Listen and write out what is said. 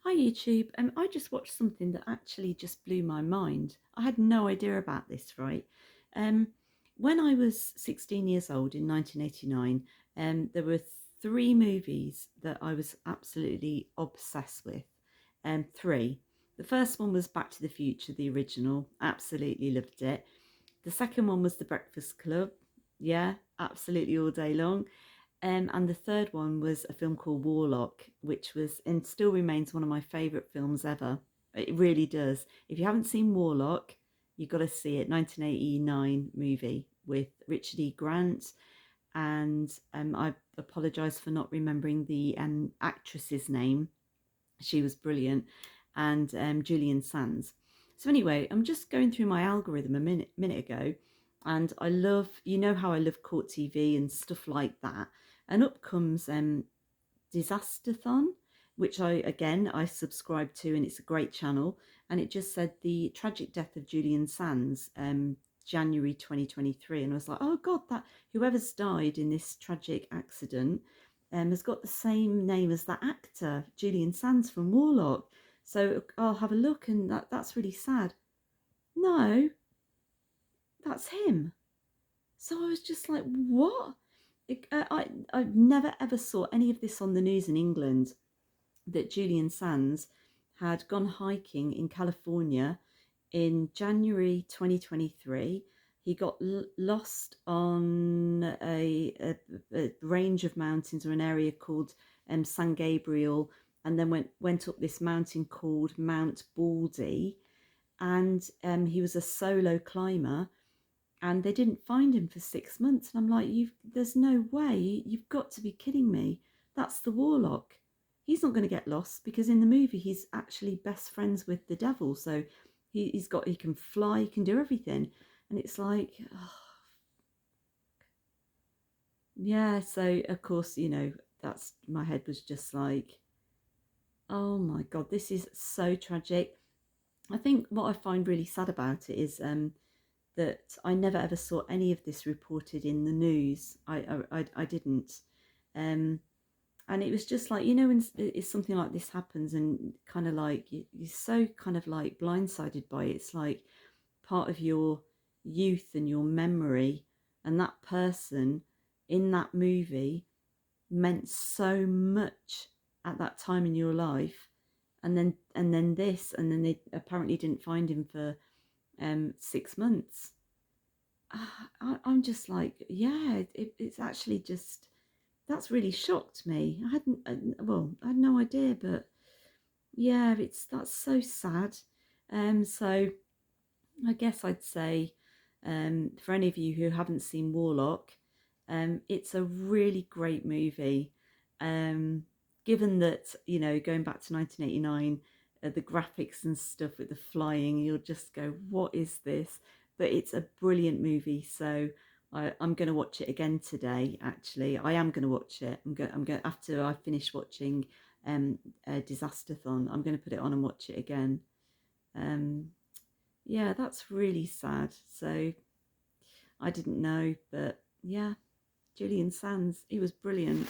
Hi YouTube. I just watched something that actually just blew my mind. I had no idea about this, right? Um, when I was 16 years old in 1989, there were three movies that I was absolutely obsessed with. Three. The first one was Back to the Future, the original. Absolutely loved it. The second one was The Breakfast Club. Yeah, absolutely all day long. And the third one was a film called Warlock, which was and still remains one of my favourite films ever. It really does. If you haven't seen Warlock, you've got to see it. 1989 movie with Richard E. Grant. And I apologise for not remembering the actress's name. She was brilliant. And Julian Sands. So anyway, I'm just going through my algorithm a minute ago, and I love, you know how I love court TV and stuff like that. And up comes Disasterthon, which I subscribe to, and it's a great channel. And it just said the tragic death of Julian Sands, January 2023, and I was like, oh God, that whoever's died in this tragic accident has got the same name as that actor, Julian Sands from Warlock. So I'll have a look, and that's really sad. No, that's him. So I was just like, what? I never ever saw any of this on the news in England, that Julian Sands had gone hiking in California in January 2023. He got lost on a range of mountains, or an area called San Gabriel, and then went up this mountain called Mount Baldy. And he was a solo climber, and they didn't find him for 6 months. And I'm like, there's no way, you've got to be kidding me. That's the Warlock. He's not going to get lost, because in the movie he's actually best friends with the devil. So he can fly, he can do everything. And it's like, oh, yeah. So of course, that's, my head was just like, oh my God, this is so tragic. I think what I find really sad about it is that I never ever saw any of this reported in the news. I didn't. Um, and it was just like, when it's something like this happens, and kind of like you're so kind of like blindsided by it. It's like part of your youth and your memory, and that person in that movie meant so much at that time in your life. And then this, and then they apparently didn't find him for 6 months. I'm just like, yeah, it's actually just, that's really shocked me. I had no idea, but yeah, that's so sad. So I guess I'd say, for any of you who haven't seen Warlock, it's a really great movie. Um, Given that, going back to 1989, the graphics and stuff with the flying, you'll just go, what is this? But it's a brilliant movie. So I'm going to watch it again today. Actually, I am going to watch it. I'm going after I finish watching Disasterthon. I'm going to put it on and watch it again. Um, yeah, that's really sad. So I didn't know, but yeah, Julian Sands, he was brilliant.